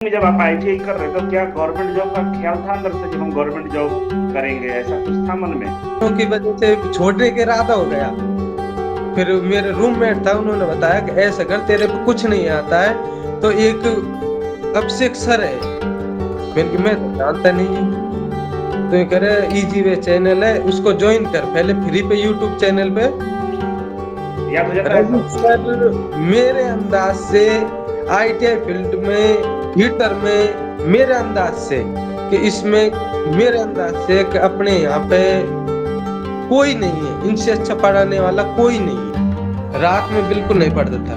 में जब आप आईटीआई कर रहे तो क्या गवर्नमेंट जॉब का ख्याल था अंदर से कि हम गवर्नमेंट जॉब करेंगे, ऐसा कुछ था मन में? की वजह से छोड़ने के इरादा हो गया। फिर मेरे रूममेट था, उन्होंने बताया कि ऐसा कर, तेरे को कुछ नहीं आता है तो एक अभिषेक सर है। मैं तो जानता नहीं हूँ। तो ये कह रहे इजी वे चैनल है, उसको ज्वाइन कर पहले फ्री पे यूट्यूब चैनल पे। याद हो जाता है रवि सब? सर मेरे अंदाज से आईटीआई फील्ड में, हीटर में, मेरे अंदाज से कि इसमें, मेरे अंदाज से कि अपने यहाँ पे कोई नहीं है इनसे अच्छा पढ़ाने वाला, कोई नहीं है। रात में बिल्कुल नहीं पढ़ता था।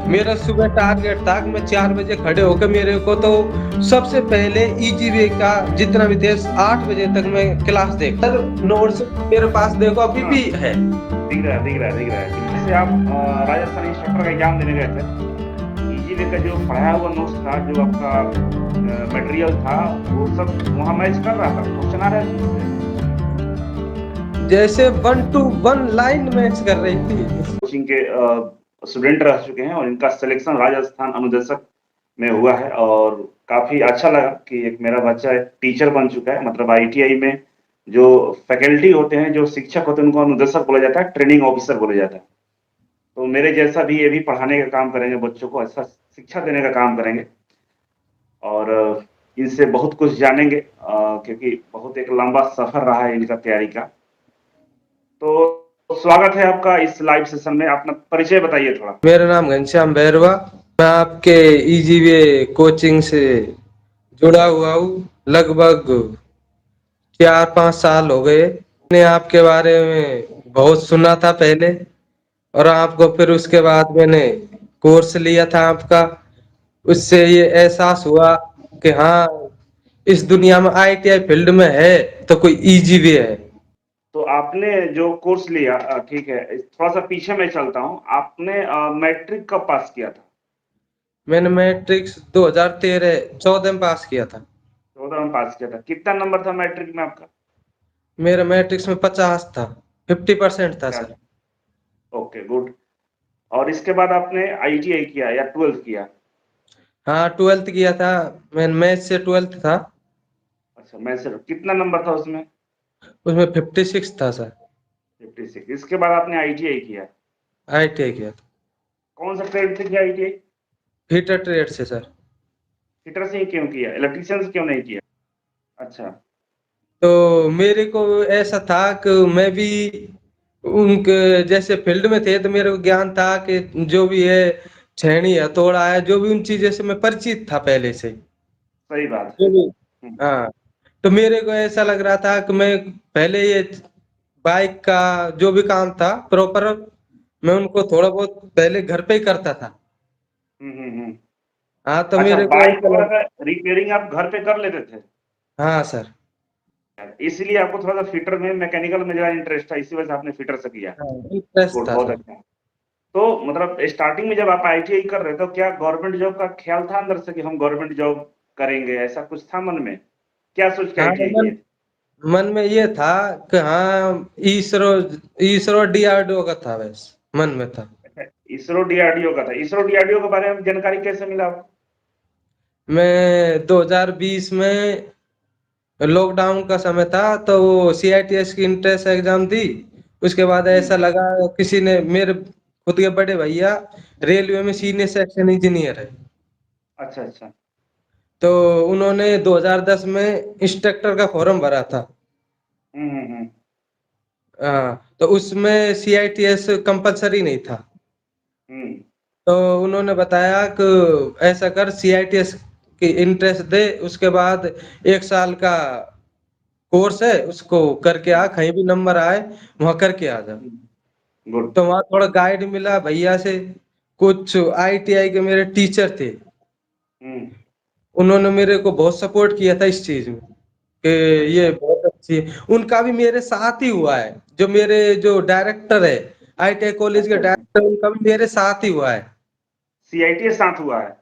मेरा सुबह टारगेट था कि मैं 4 बजे खड़े होकर, मेरे को तो सबसे पहले इजी वे का जितना भी थे 8 बजे तक मैं क्लास देखता। नोट्स मेरे पास देखो अभी हाँ, भी है। दिख रहा है, दिख रहा है, दिख रहा है। जैसे आप राजस्थान इंस्ट्रक्टर का एग्जाम देने गए थे, ईजीवे का जो पढ़ाया हुआ नोट्स था, जो आपका मटेरियल था, वो सब वहाँ मैच कर रहा था, क्वेश्चन आ रहे थे उससे? जैसे 1 to 1 लाइन मैच कर रही थी। कोचिंग के स्टूडेंट रह चुके हैं और इनका सिलेक्शन राजस्थान अनुदेशक में हुआ है और काफ़ी अच्छा लगा कि एक मेरा बच्चा एक टीचर बन चुका है। मतलब आईटीआई में जो फैकल्टी होते हैं, जो शिक्षक होते हैं, उनको अनुदेशक बोला जाता है, ट्रेनिंग ऑफिसर बोला जाता है। तो मेरे जैसा भी ये भी पढ़ाने का काम करेंगे, बच्चों को अच्छा शिक्षा देने का काम करेंगे और इनसे बहुत कुछ जानेंगे क्योंकि बहुत एक लंबा सफ़र रहा है इनका तैयारी का। तो स्वागत है आपका इस लाइव सेशन में। अपना परिचय बताइए थोड़ा। मेरा नाम घनश्याम भैरवा। मैं आपके इजी वे कोचिंग से जुड़ा हुआ हूँ। लगभग 4-5 साल हो गए। मैंने आपके बारे में बहुत सुना था पहले, और आपको फिर उसके बाद मैंने कोर्स लिया था आपका। उससे ये एहसास हुआ कि हाँ, इस दुनिया में आईटीआई फील्ड में है तो कोई इजी वे है। तो आपने जो कोर्स लिया, ठीक है, थोड़ा-सा पीछे मैं चलता हूँ। आपने मैट्रिक कब पास किया था? मैंने मैट्रिक्स 2013-14 में पास किया था। 14 में पास किया था। कितना नंबर था मैट्रिक में आपका? मेरा मैट्रिक्स में 50 था, 50% था अच्छा, सर। Okay, good. और इसके बाद आपने आईटीआई किया या 12th किया? हाँ, 12th किया था। मैं मैथ से 12th था। अच्छा, मैं सिर्फ कितना नंबर था उसमें? उसमें 56 था सर। 56। इसके बाद आपने आईटीआई किया। आईटीआई किया था। कौन सा ट्रेड से किया आईटीआई? हीटर ट्रेड से सर। फिटर से ही क्यों किया? इलेक्ट्रिशियन से क्यों नहीं किया? अच्छा। तो मेरे को ऐसा था कि मैं भी उनके जैसे फील्ड में थे, तो मेरे को ज्ञान था कि जो भी है, छेनी हथौड़ा है, जो भी उन चीजों से मैं परिचित था पहले से। सही बात है। जो भी, हुँ। हाँ। तो मेरे को ऐसा लग रहा था कि मैं पहले ये बाइक का जो भी काम था प्रॉपर, मैं उनको थोड़ा बहुत पहले घर पे ही करता था। हुँ, हुँ, हुँ। हाँ, तो अच्छा, मेरे को बाइक ऐसा वगैरह लग, का रिपेयरिंग आप घर पे कर लेते थे? हाँ सर। इसलिए आपको थोड़ा-सा फिटर में, मैकेनिकल में ज़्यादा इंटरेस्ट था, इसी वजह से आपने फिटर से किया। हाँ, इंटरेस्ट गुड, था बहुत सर। अच्छा। तो मतलब स्टार्टिंग में जब आप आईटीआई कर रहे थे, तो क्या गवर्नमेंट जॉब का ख्याल था अंदर से कि हम गवर्नमेंट जॉब करेंगे, ऐसा कुछ था मन में? क्या सोच के हाँ, आईटीआई मन किए थे? मन में ये था कि हाँ, इसरो इसरो डीआरडीओ का था, बस मन में था। अच्छा, इसरो डीआरडीओ का था। इसरो डीआरडीओ के बारे में जानकारी कैसे मिला आपको? मैं 2020 में, लॉकडाउन का समय था, तो वो सीआईटीएस की इंट्रेंस एग्जाम दी। उसके बाद हुँ, ऐसा लगा, किसी ने, मेरे खुद के बड़े भैया रेलवे में सीनियर सेक्शन इंजीनियर है, अच्छा, अच्छा। तो उन्होंने 2010 में इंस्ट्रक्टर का फॉर्म भरा था। हुँ, हुँ, हुँ। हाँ, तो उसमें सीआईटीएस कंपलसरी नहीं था। हुँ, तो उन्होंने बताया कि ऐसा कर, सीआईटीएस की इंट्रेंस दे, उसके बाद 1 साल का कोर्स है, उसको करके आ, हुँ, कहीं भी नंबर आए वहां करके आ जा। हुँ। गुड। तो वहां थोड़ा गाइड मिला भैया से। कुछ आईटीआई के मेरे टीचर थे, हुँ, उन्होंने मेरे को बहुत सपोर्ट किया था इस चीज में कि ये अच्छा। बहुत अच्छी है। उनका भी मेरे साथ ही हुआ है, जो मेरे जो डायरेक्टर है, आईटीआई कॉलेज के अच्छा, अच्छा। डायरेक्टर, उनका भी मेरे साथ ही हुआ है। सीआईटी साथ हुआ है?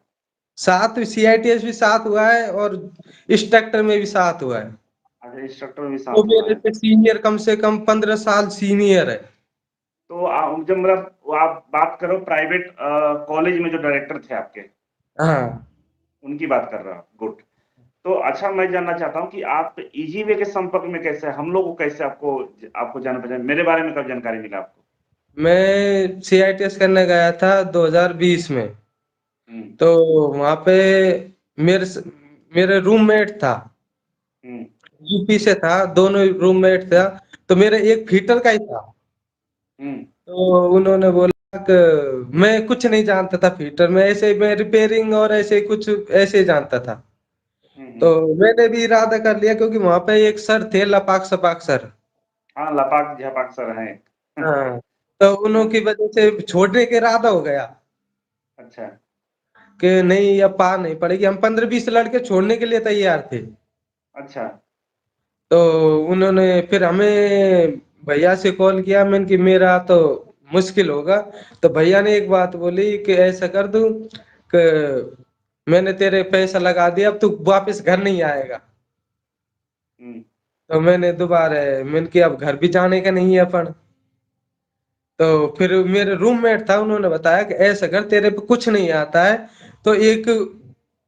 साथ सीआईटीएस भी साथ हुआ है, और इंस्ट्रक्टर में भी साथ हुआ है। अच्छा, इंस्ट्रक्टर भी वो साथ हुआ मेरे है। से सीनियर, कम से कम 15 साल सीनियर है। तो जब मतलब वो आप बात करो प्राइवेट कॉलेज में जो डायरेक्टर थे आपके, हाँ, उनकी बात कर रहा हूँ, गुड। तो अच्छा मैं जानना चाहता हूँ कि आप ईजी वे के संपर्क में कैसे हम लोग को कैसे आपको जान पहचान मेरे बारे में कब जानकारी मिला आपको? मैं सीआईटीएस करने गया था 2020 में। हुँ, तो वहां पे मेरे मेरे रूममेट था, हुँ, यूपी से था, दोनों रूममेट था। तो मेरे एक फीटर का ही था। हुँ, तो उन्होंने बोला कि मैं कुछ नहीं जानता था फीटर में, ऐसे मैं रिपेयरिंग और ऐसे कुछ ऐसे ही जानता था। हुँ, तो हुँ। मैंने भी इरादा कर लिया, क्योंकि वहां पे एक सर थे, लपाक सपाक सर। हाँ, लपाक-झपाक सर हैं। हाँ, तो उन्हों हाँ, की वजह से छोड़ने के इरादा हो गया अच्छा, कि नहीं, अब पार नहीं पड़ेगी। हम 15-20 लड़के छोड़ने के लिए तैयार थे। अच्छा। तो उन्होंने फिर हमें भैया से कॉल किया, मैंने कि मेरा तो मुश्किल होगा। तो भैया ने एक बात बोली कि ऐसा कर दूं कि मैंने तेरे पैसा लगा दिया, अब तू वापस घर नहीं आएगा। हुँ, तो मैंने कि अब घर भी जाने का नहीं है अपन। तो फिर मेरे रूममेट था, उन्होंने बताया कि ऐसा कर, तेरे पे कुछ नहीं आता है तो एक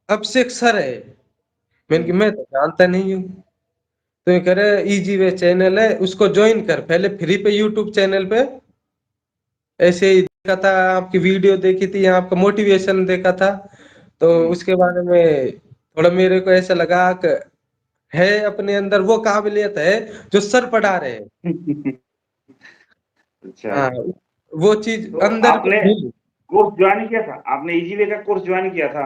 अभिषेक सर है। मैंने कि हुँ, मैं तो जानता नहीं हूँ। तो ये कह रहे इजी वे चैनल है, उसको ज्वाइन कर। पहले फ्री पे यूट्यूब चैनल पे ऐसे ही देखा था, आपकी वीडियो देखी थी, आपका मोटिवेशन देखा था। तो हुँ। उसके बारे में थोड़ा मेरे को ऐसा लगा कि है अपने अंदर वो काबिलियत है जो सर पढ़ा रहे हैं। अच्छा, हाँ, वो चीज तो अंदर पे आपने थी। कोर्स जॉइन किया था? आपने ईजी वे का कोर्स जॉइन किया था?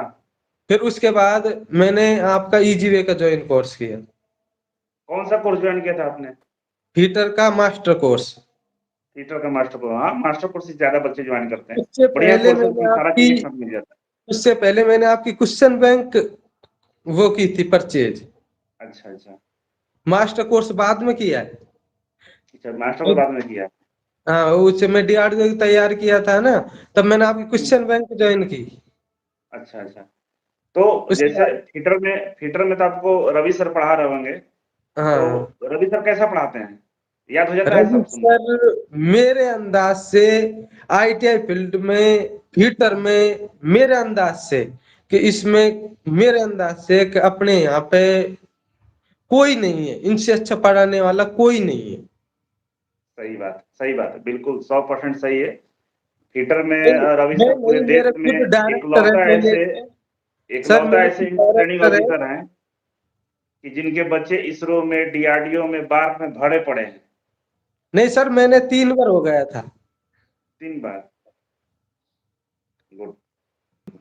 फिर उसके बाद मैंने आपका इजी वे का ज्वाइन कोर्स किया, कौन-सा कोर्स जॉइन किया था आपने? हीटर का मास्टर कोर्स। थिएटर का मास्टर कोर्स हाँ, मास्टर कोर्स ही ज़्यादा बच्चे जॉइन करते हैं। उससे बढ़िया पहले कोर्स है, उसमें मैंने सारा आपकी चीज़ एक साथ मिल जाता है। उससे पहले मैंने आपकी क्वेश्चन बैंक वो की थी परचेज। अच्छा, अच्छा। मास्टर कोर्स बाद में किया है। अच्छा, मास्टर को बाद में किया। हाँ, उससे मैं डीआरडीओ तैयार किया था ना, तब मैंने आपकी हुँ, क्वेश्चन बैंक ज्वाइन की। अच्छा, अच्छा। तो उसके जैसे बाद थिएटर में तो आपको रवि सर पढ़ा रहे होंगे, हाँ, तो रवि सर कैसा पढ़ाते हैं? याद हो जाता है रवि सब सुनते? सर मेरे अंदाज से आईटीआई फील्ड में, फीटर में, मेरे अंदाज से कि इसमें, मेरे अंदाज से कि अपने यहाँ पे कोई नहीं है, इनसे अच्छा पढ़ाने वाला कोई नहीं है। सही बात है, बिल्कुल 100% सही है। थिएटर में मैं रवि मैं सर पूरे नहीं, देश मेरे में खुद डायरेक्टर है पहले के। सर इकलौता मेरे ऐसे खुद इंजीनियरिंग डायरेक्टर है। ऑफिसर हैं कि जिनके बच्चे इसरो में, डीआरडीओ में, बार्क में भरे पड़े हैं। नहीं सर, मैंने 3 बार हो गया था। 3 बार। गुड।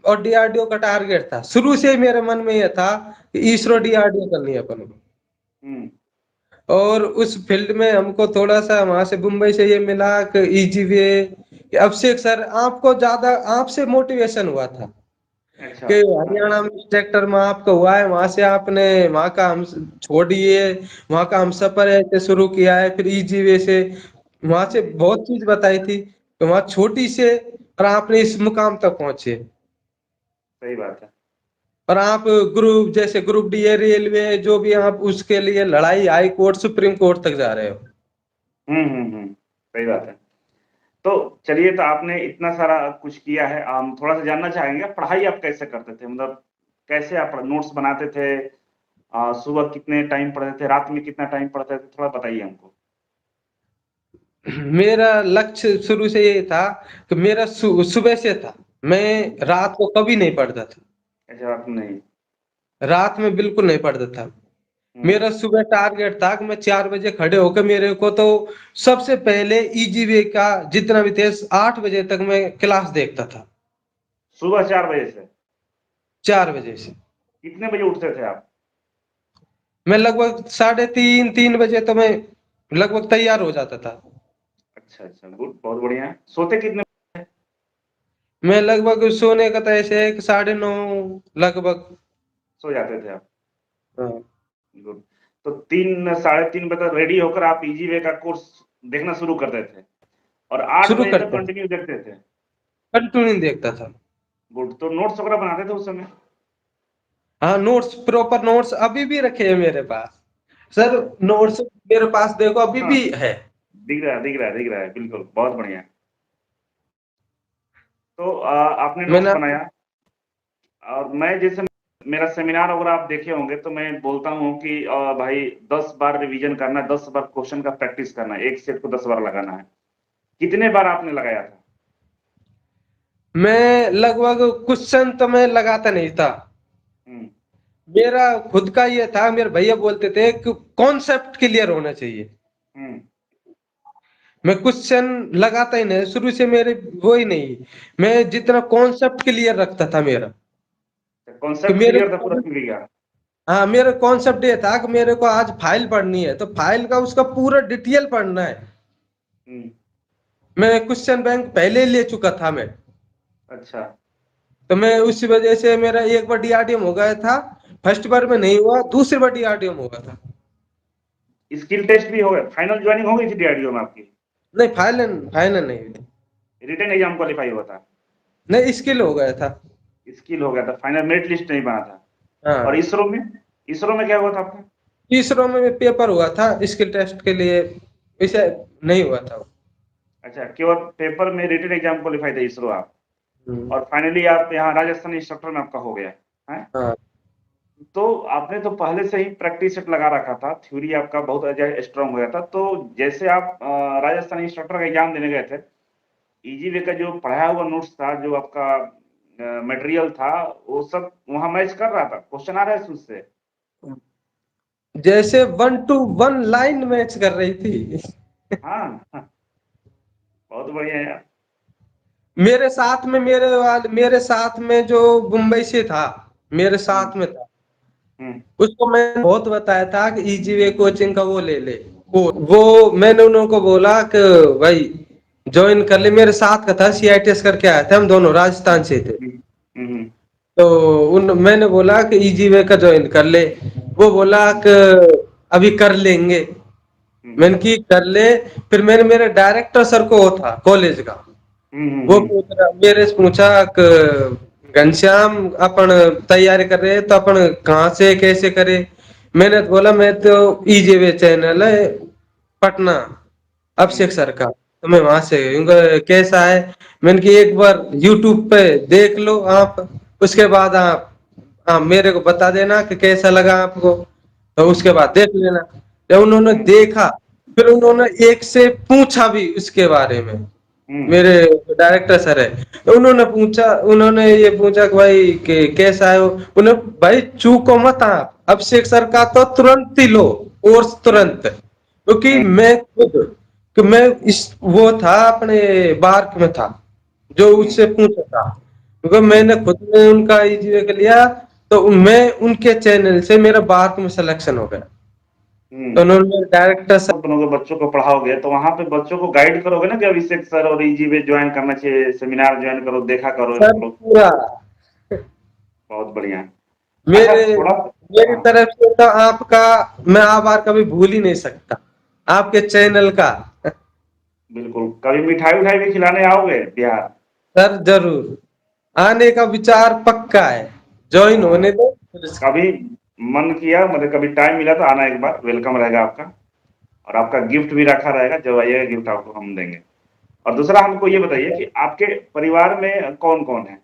और डीआरडीओ का टारगेट था, शुरू से ही मेरे मन में यह था कि इसरो हुँ, डीआरडीओ करनी है अपन को। हुँ, और उस फील्ड में हमको थोड़ा सा वहां से मुंबई से ये मिला कि इजी वे, कि अभिषेक सर, आपको ज्यादा आपसे मोटिवेशन हुआ था अच्छा। कि हाँ, हरियाणा में सेक्टर में आपका हुआ है, वहां से आपने वहां का हम छोड़िए, वहां का हम हाँ, सफर ऐसे शुरू किया है, फिर इजी वे से वहां से जी, बहुत चीज बताई थी। तो वहां छोटी से और आपने इस मुकाम तक पहुंचे। सही बात है। और आप ग्रुप, जैसे ग्रुप डी है, रेलवे, जो भी आप उसके लिए लड़ाई हाई कोर्ट सुप्रीम कोर्ट तक जा रहे हो। हुँ, हुँ, हुँ, सही बात है। तो चलिए तो आपने इतना सारा कुछ किया है, हम थोड़ा-सा जानना चाहेंगे पढ़ाई आप कैसे करते थे? मतलब कैसे आप नोट्स बनाते थे? सुबह कितने टाइम पढ़ते थे? रात में कितना टाइम पढ़ते थे? थोड़ा बताइए हमको। मेरा लक्ष्य शुरू से ये था कि मेरा सुबह से था, मैं रात को कभी नहीं पढ़ता था। ऐसा बात नहीं। रात में बिल्कुल नहीं पढ़ता था। हुँ, मेरा सुबह टारगेट था कि मैं 4 बजे खड़े होकर, मेरे को तो सबसे पहले इजी वे का जितना भी थे 8 बजे तक मैं क्लास देखता था। सुबह 4 बजे से? 4 बजे से कितने बजे उठते थे आप? मैं लगभग 3:30-3 बजे तो मैं लगभग तैयार हो जाता था। अच्छा, अच्छा, गुड, बहुत बढ़िया। सोते कितने मैं लगभग सोने का तो ऐसे है कि 9:30 लगभग। सो जाते थे आप? हाँ, गुड। तो 3 साढ़े 3 बजे तक रेडी होकर आप इजी वे का कोर्स देखना शुरू कर देते थे और 8 शुरू बजे तक करता था, कंटिन्यू देखते थे। कंटिन्यू देखता था। गुड, तो नोट्स वगैरह बनाते थे उस समय? हाँ, नोट्स, प्रॉपर नोट्स अभी भी रखे हैं मेरे पास। सर, अच्छा। नोट्स मेरे पास देखो अभी हाँ, भी है। दिख रहा है, बिल्कुल, बहुत बढ़िया। तो आपने नोट्स मैंने बनाया और मैं जैसे मेरा सेमिनार अगर आप देखे होंगे तो मैं बोलता हूँ कि भाई 10 बार रिवीजन करना है, 10 बार क्वेश्चन का प्रैक्टिस करना है, एक सेट को 10 बार लगाना है। कितने बार आपने लगाया था? मैं लगभग क्वेश्चन तो मैं लगाता नहीं था। हम्म। मेरा खुद का ये था, मेरे भैया बोलते थे कि कॉन्सेप्ट क्लियर होना चाहिए। हम्म। मैं क्वेश्चन लगाता ही नहीं, शुरू से मेरे वो ही नहीं। मैं जितना कॉन्सेप्ट क्लियर रखता था मेरा, कि कॉन्सेप्ट मेरे क्लियर था पूरा को, क्लियर। हाँ मेरा कॉन्सेप्ट ये था कि मेरे को आज फाइल पढ़नी है तो फाइल का उसका पूरा डिटेल पढ़ना है। हम्म। मैं क्वेश्चन बैंक पहले ही ले चुका था मैं। अच्छा। तो मैं उसी वजह से मेरा एक बार डीआरडीएम हो गया था। फर्स्ट बार में नहीं हुआ, दूसरी बार डीआरडीएम हो गया था। स्किल टेस्ट भी हो गया, फाइनल ज्वाइनिंग हो गई थी डीआरडीओ में आपकी? नहीं, फाइनल फाइनल नहीं हुई। रिटन एग्जाम क्वालिफाई हुआ था? नहीं, स्किल हो गया था। स्किल हो गया था, फाइनल मेरिट लिस्ट नहीं बना था। और हाँ, इसरो में? इसरो में क्या हुआ था आपका? तीसरों में पेपर हुआ था स्किल टेस्ट के लिए, इसे नहीं हुआ था वो। अच्छा, केवल पेपर में रिटन एग्जाम क्वालिफाई था इसरो आप। हम्म। और फाइनली आप यहाँ राजस्थान इंस्ट्रक्टर में आपका हो गया है। हाँ तो आपने तो पहले से ही प्रैक्टिस सेट लगा रखा था, थ्योरी आपका बहुत स्ट्रांग हो गया था। तो जैसे आप राजस्थान इंस्ट्रक्टर का एग्जाम देने गए थे, इजी वे का जो पढ़ाया हुआ नोट्स था, जो आपका मटेरियल था, वो सब वहां मैच कर रहा था? क्वेश्चन आ रहा है उससे? जैसे 1 to 1 लाइन मैच कर रही थी। हाँ, हाँ, बहुत बढ़िया यार। मेरे साथ में मेरे साथ में जो मुंबई से था, मेरे हम्म। साथ में था, हम्म। उसको मैंने बहुत बताया था कि इजी वे कोचिंग का वो ले ले। वो मैंने उनको बोला कि भाई ज्वाइन कर ले। मेरे साथ का था, सीआईटीएस करके आया था, हम दोनों राजस्थान से थे। हम्म। हम्म। तो उन मैंने बोला कि इजी वे का ज्वाइन कर ले। वो बोला कि अभी कर लेंगे। हम्म। मैंने की कर ले। फिर मैंने मेरे डायरेक्टर सर को वो था कॉलेज का, हम्म। वो पूछ रहा, मेरे से पूछा कि घनश्याम अपन तैयारी कर रहे हैं तो अपन कहाँ से कैसे करें। मैंने तो बोला मैं तो ईजीवे चैनल है पटना, हम्म। अभिषेक सर का, तो मैं वहां से उनका कैसा है। मैंने कि एक बार यूट्यूब पे देख लो आप, उसके बाद आप मेरे को बता देना कि कैसा लगा आपको, तो हम्म। उसके बाद देख लेना। जब उन्होंने हम्म। देखा, फिर उन्होंने एक से पूछा भी उसके बारे में। हम्म। मेरे डायरेक्टर सर है, तो उन्होंने ये पूछा कि भाई कैसा है वो। उन्हें भाई चूको मत आप, अभिषेक सर का तो तुरंत ही लो कोर्स तुरंत, क्योंकि हम्म। मैं खुद, कि मैं इस वो था अपने बार्क में था जो हम्म। उससे पूछा था, क्योंकि हम्म। मैंने खुद में उनका ईजीवे लिया। तो मैं उनके चैनल से मेरा बार्क में सिलेक्शन हो गया। तो हम्म। उन्होंने डायरेक्टर सर, बनोगे, बच्चों को पढ़ाओगे, तो वहां पे बच्चों को गाइड करोगे ना कि अभिषेक सर और इजी वे ज्वाइन करना चाहिए, सेमिनार ज्वाइन करो, देखा करो सर इनको लोग। पूरा बहुत बढ़िया। अच्छा, मेरे थोड़ा। मेरी हाँ, तरफ से तो आपका मैं आभार कभी भूल ही नहीं सकता, आपके चैनल का। बिल्कुल। कभी मिठाई उठाई भी खिलाने आओगे बिहार? सर जरूर आने का विचार पक्का है, ज्वाइन हाँ, होने दो फिर कभी मन किया, मतलब कभी टाइम मिला तो आना, एक बार वेलकम रहेगा आपका। और आपका गिफ्ट भी रखा रहेगा, जब आइएगा गिफ्ट आपको हम देंगे। और दूसरा हमको ये बताइए कि आपके परिवार में कौन कौन है?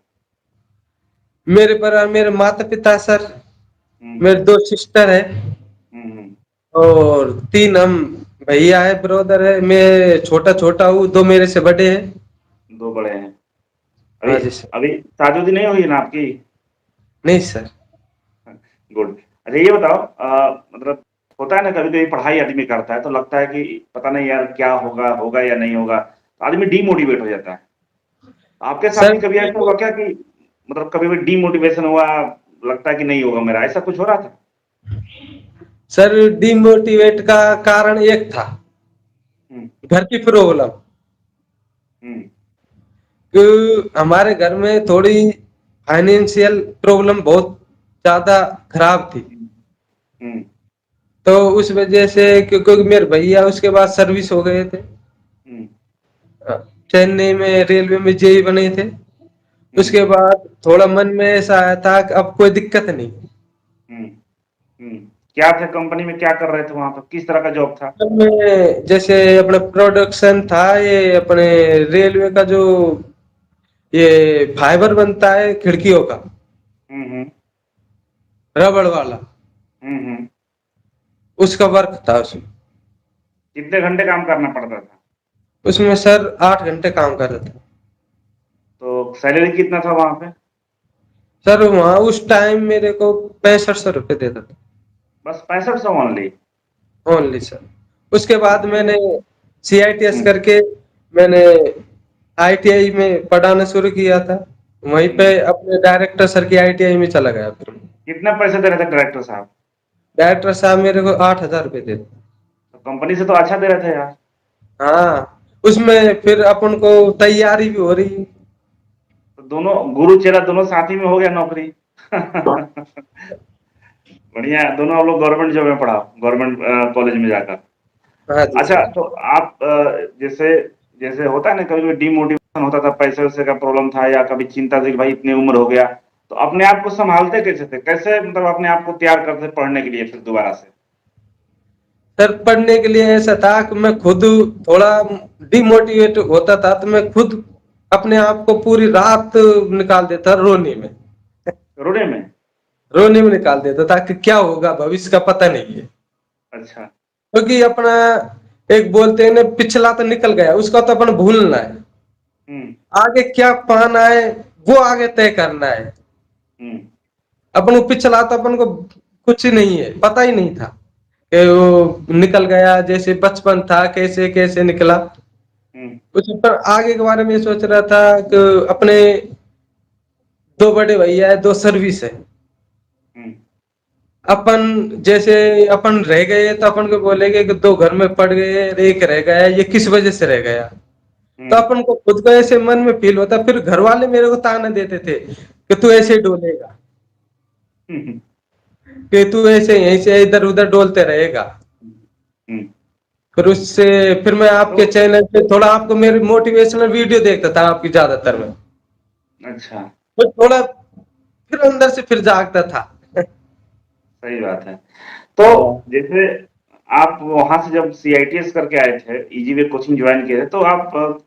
मेरे पर मेरे माता पिता सर, हम्म। मेरे 2 सिस्टर है, हम्म। और 3 हम भैया है, ब्रदर है। मैं छोटा छोटा हूँ, 2 मेरे से बड़े हैं। दो बड़े हैं। अभी हाँ जी सर। अभी शादी नहीं हुई है ना आपकी? नहीं सर। गुड। अच्छा, ये बताओ, मतलब होता है ना, कभी कभी पढ़ाई आदमी करता है तो लगता है कि पता नहीं यार क्या होगा, होगा या नहीं होगा, तो आदमी डीमोटिवेट हो जाता है। आपके साथ सर भी कभी ऐसा हुआ क्या कि मतलब कभी भी डीमोटिवेशन हुआ, लगता है कि नहीं होगा मेरा, ऐसा कुछ हो रहा था? सर डिमोटिवेट का कारण एक था, हम्म। घर की प्रॉब्लम। हम्म। कि हमारे घर में थोड़ी फाइनेंशियल प्रॉब्लम बहुत ज्यादा खराब थी। हम्म। हम्म। तो उस वजह से, क्योंकि मेरे भैया उसके बाद सर्विस हो गए थे, हम्म। चेन्नई में रेलवे में जेई बने थे। हम्म। उसके बाद थोड़ा मन में ऐसा आया था कि अब कोई दिक्कत नहीं। हम्म। हम्म। क्या थे कंपनी में, क्या कर रहे थे वहां पर, किस तरह का जॉब था? तो मैं जैसे अपना प्रोडक्शन था, ये अपने रेलवे का जो ये फाइबर बनता है खिड़कियों का, हम्म। हम्म। रबड़ वाला, हम्म। उसका वर्क था उसमें। कितने घंटे काम करना पड़ता था? उसमें सर 8 घंटे काम कर रहा था। तो सैलरी कितना था वहां पे? सर वहाँ उस टाइम मेरे को 6500 रुपये देता था बस 6500 ओनली? Only sir. उसके बाद मैंने CITS हम्म। करके मैंने ITI में पढ़ाना शुरू किया था। वहीं पे हम्म। अपने डायरेक्टर सर की ITI में चला गया फिर। कितना पैसे दे रहे थे डायरेक्टर साहब? डायरेक्टर साहब मेरे को 8,000 रुपये देते। तो कंपनी से तो अच्छा दे रहे थे यार। हाँ, उसमें फिर अपन को तैयारी भी हो रही। तो दोनों गुरु चेला दोनों साथ ही में हो गया नौकरी। बढ़िया है, दोनों आप लोग गवर्नमेंट जॉब में पढ़ा, गवर्नमेंट कॉलेज में जाकर। हाँ जी अच्छा, सर। तो आप जैसे जैसे होता है ना, कभी कभी डिमोटिवेशन होता था, पैसे वैसे का प्रॉब्लम था, या कभी चिंता थी कि भाई इतनी उम्र हो गया, तो अपने आप को संभालते कैसे थे, कैसे मतलब अपने आप को तैयार करते पढ़ने के लिए फिर दोबारा से? सर पढ़ने के लिए ऐसा था कि मैं खुद थोड़ा डिमोटिवेट होता था तो मैं खुद अपने आप को पूरी रात निकाल देता रोने में। रोने में? रोने में निकाल देता था कि क्या होगा भविष्य का पता नहीं है। अच्छा। क्योंकि अपना एक बोलते हैं ना, पिछला तो निकल गया, उसका तो अपन भूलना है। हम्म। आगे क्या पाना है वो आगे तय करना है। हम्म। अपन को पिछला तो अपन को कुछ नहीं है, पता ही नहीं था कि वो निकल गया, जैसे बचपन था कैसे कैसे निकला। हम्म। उस पर आगे के बारे में सोच रहा था कि अपने दो बड़े भैया है, दो सर्विस है। हम्म। अपन जैसे अपन रह गए तो अपन को बोलेंगे कि दो घर में पड़ गए, एक रह गया, ये किस वजह से रह गया। तो हम्म। अपन को खुद को ऐसे मन में फील होता। फिर घर वाले मेरे को ताना देते थे कि तू ऐसे ही डोलेगा, हम्म। कि तू ऐसे यहीं से इधर उधर डोलते रहेगा। हम्म। फिर उससे फिर मैं तो आपके चैनल पे थोड़ा आपको मेरे मोटिवेशनल वीडियो देखता था आपकी ज्यादातर में। अच्छा, तो थोड़ा फिर अंदर से फिर जागता था। सही बात है। तो हाँ। जैसे आप वहां से जब CITS करके आए थे, इजी वे कोचिंग ज्वाइन किए थे, तो आप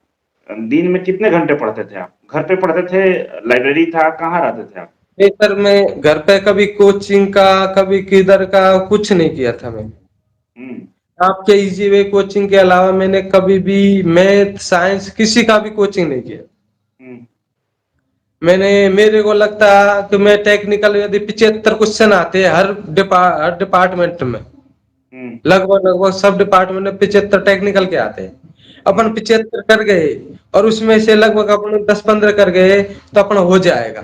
दिन में कितने घंटे पढ़ते थे? आप घर पे पढ़ते थे, लाइब्रेरी था, कहाँ रहते थे आप? नहीं सर, मैं घर पे कभी कोचिंग का कभी किधर का कुछ नहीं किया था मैं। हम्म। आपके इजी वे कोचिंग के अलावा मैंने कभी भी मैथ साइंस किसी का भी कोचिंग नहीं किया। हम्म। मैंने मेरे को लगता कि मैं टेक्निकल यदि 75 क्वेश्चन आते हैं हर डिपार्टमेंट में, हम्म। लगभग लगभग सब डिपार्टमेंट में 75 टेक्निकल के आते हैं। अपन हम्म। 75 कर गए और उसमें से लगभग अपन 10-15 कर गए तो अपना हो जाएगा।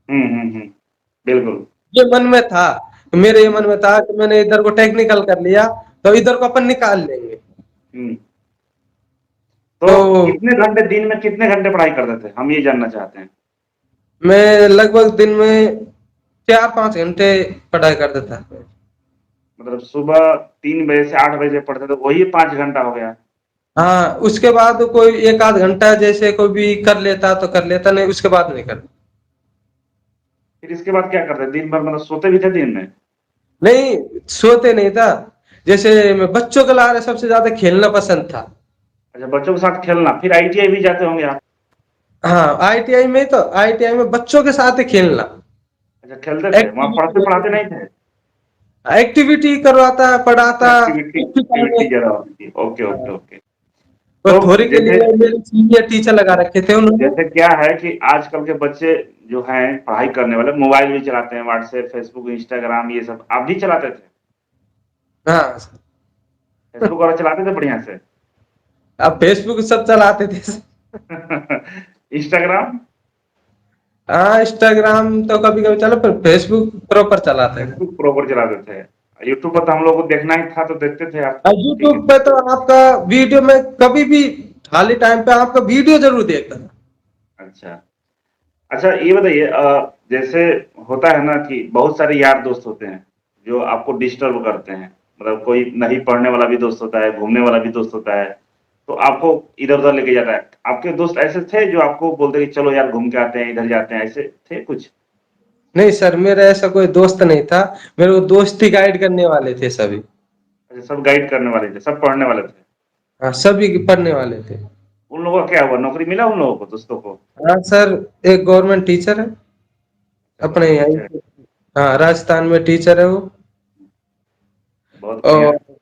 बिल्कुल। ये मन में था, मेरे ये मन में था कि मैंने इधर को टेक्निकल कर लिया तो इधर को अपन निकाल लेंगे। हम्म। तो तो कितने घंटे दिन में, कितने घंटे पढ़ाई करते थे, हम ये जानना चाहते हैं। मैं लगभग दिन में 4-5 घंटे पढ़ाई करता था। मतलब सुबह 3 बजे से 8 बजे पढ़ते थे, वही 5 घंटा हो गया। हाँ, उसके बाद कोई एक आध घंटा जैसे कोई भी कर लेता तो कर लेता, नहीं उसके बाद नहीं कर। फिर इसके बाद क्या करते? दिन भर मतलब सोते भी थे दिन में? नहीं, सोते नहीं था। जैसे मैं बच्चों के लारे सबसे ज्यादा खेलना पसंद था। अच्छा, बच्चों के साथ खेलना, फिर ITI भी जाते होंगे आप? हाँ, आईटीआई में बच्चों के साथ ही खेलना। अच्छा, खेलते थे वहां, एक्टिविटी पढ़ते रहती पढ़ाते नहीं थी, थे? एक्टिविटी करवाता अच्छा, पढ़ाता एक्टिविटी उसी टाइम एक्टिविटी में। ज्यादा होती थी। ओके हाँ, ओके ओके। तो तो थोड़ी के जैसे लिए मेरे सीनियर टीचर लगा रखे थे उन्होंने। जैसे क्या है कि आजकल के बच्चे जो हैं पढ़ाई करने वाले, मोबाइल भी चलाते हैं, व्हाट्सएप, फेसबुक, इंस्टाग्राम, ये सब आप भी चलाते थे? हाँ, फेसबुक वाला चलाते थे बढ़िया से? अब फेसबुक सब चलाते थे। इंस्टाग्राम? हाँ, इंस्टाग्राम तो कभी कभी चला पर फेसबुक प्रॉपर चलाते थे। फेसबुक प्रॉपर चलाते थे? यूट्यूब पर तो हम लोग को देखना ही था, तो देखते थे आप? और ठीक है। यूट्यूब पे तो आपका वीडियो में कभी भी खाली टाइम पे आपका वीडियो जरूर देखता था। अच्छा। अच्छा, ये बताइए, जैसे होता है ना कि बहुत सारे यार दोस्त होते हैं जो आपको डिस्टर्ब करते हैं, मतलब कोई नहीं पढ़ने वाला भी दोस्त होता है, घूमने वाला भी दोस्त होता है, तो आपको इधर उधर लेके जाता है। आपके दोस्त ऐसे थे जो आपको बोलते कि चलो यार घूम के आते हैं, इधर जाते हैं, ऐसे थे कुछ? नहीं सर, मेरा ऐसा कोई दोस्त नहीं था। मेरे को दोस्ती गाइड करने वाले थे सभी। अच्छा, सब गाइड करने वाले थे, सब पढ़ने वाले थे? हाँ, सभी पढ़ने वाले थे। उन लोगों का क्या हुआ, नौकरी मिला उन लोगों को, दोस्तों को? हाँ सर, एक गवर्नमेंट टीचर है अपने गवर्नमेंट टीचर है? यहाँ। हाँ, राजस्थान में टीचर है वो। बहुत बढ़िया और है।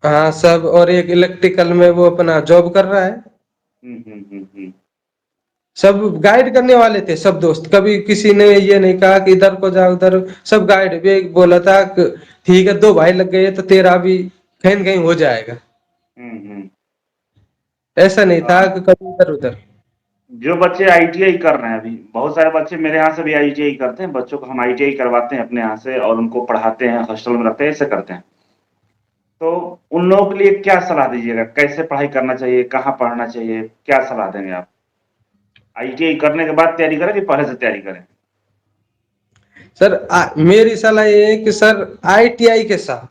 हाँ सब, और एक इलेक्ट्रिकल में वो अपना जॉब कर रहा है। हुँ। सब गाइड करने वाले थे, सब दोस्त, कभी किसी ने ये नहीं कहा कि इधर को जाओ उधर। सब गाइड भी बोला था कि ठीक है, दो भाई लग गए तो तेरा भी कहीं न कहीं हो जाएगा। हुँ। ऐसा नहीं था अ, कि कभी इधर उधर। जो बच्चे आईटीआई कर रहे हैं अभी, बहुत सारे बच्चे मेरे यहाँ से भी आईटीआई करते हैं, बच्चों को हम आईटीआई करवाते हैं अपने यहाँ से और उनको पढ़ाते हैं, हॉस्टल में रखते हैं, ऐसे करते हैं। तो उन लोगों के लिए क्या सलाह दीजिएगा? कैसे पढ़ाई करना चाहिए? कहाँ पढ़ना चाहिए? क्या सलाह देंगे आप? आईटीआई करने के बाद तैयारी करें कि पहले से तैयारी करें? सर मेरी सलाह ये है कि सर आईटीआई के साथ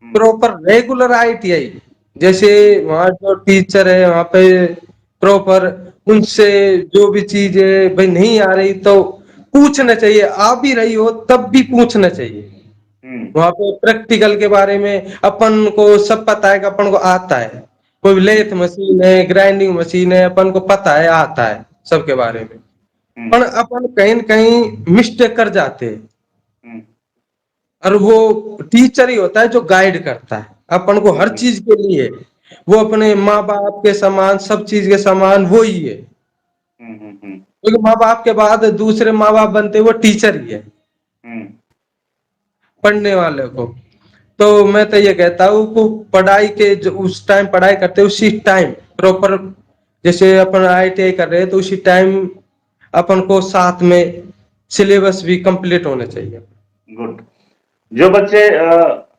हुँ, प्रॉपर रेगुलर आईटीआई, जैसे हुँ, वहाँ जो टीचर है वहाँ पे प्रॉपर, उनसे जो भी चीज है भाई नहीं आ रही तो पूछना चाहिए, आ भी रही हो तब भी पूछना चाहिए। हुँ, वहाँ पे प्रैक्टिकल के बारे में अपन को सब पता है कि अपन को आता है, कोई हुँ, लेथ मशीन है, ग्राइंडिंग मशीन है, अपन को पता है, आता है सबके बारे हुँ, में। हुँ, पर अपन कहीं न कहीं मिस्टेक कर जाते हैं। हुँ, और वो टीचर ही होता है जो गाइड करता है अपन को हुँ, हर हुँ, चीज के लिए। वो अपने माँ बाप के समान, सब चीज के समान वो ही है, हुँ, क्योंकि माँ बाप के बाद दूसरे माँ बाप बनते वो टीचर ही है हुँ, पढ़ने वाले को। तो मैं तो ये कहता हूँ कि पढ़ाई के जो उस टाइम पढ़ाई करते उसी टाइम प्रॉपर, जैसे अपन आईटीआई कर रहे हैं तो उसी टाइम अपन को साथ में सिलेबस भी कंप्लीट होना चाहिए। गुड। जो बच्चे अ,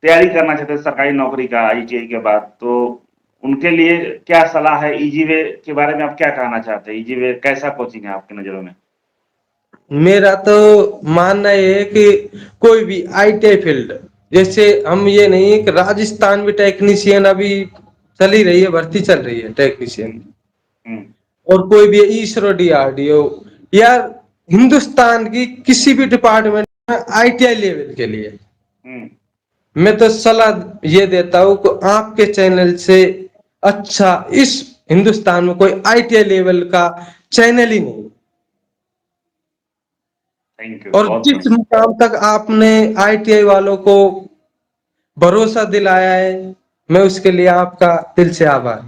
तैयारी करना चाहते हैं सरकारी नौकरी का आईटीआई के बाद, तो उनके लिए क्या सलाह है? ईजी वे के बारे में आप क्या कहना चाहते हैं? ईजी वे कैसा कोचिंग है आपकी नज़रों में? मेरा तो मानना ये है कि कोई भी आईटीआई फील्ड, जैसे हम ये नहीं कि राजस्थान में टेक्नीशियन अभी चल ही रही है, भर्ती चल रही है टेक्नीशियन, हुँ, हुँ, और कोई भी इसरो डीआरडीओ, या हिंदुस्तान की किसी भी डिपार्टमेंट में आईटीआई लेवल के लिए हुँ, मैं तो सलाह ये देता हूँ कि आपके चैनल से अच्छा इस हिंदुस्तान में कोई आईटीआई लेवल का चैनल ही नहीं। थैंक यू, और बहुत जिस बढ़िया। मुकाम तक आपने आईटीआई वालों को भरोसा दिलाया है, मैं उसके लिए आपका दिल से आभार।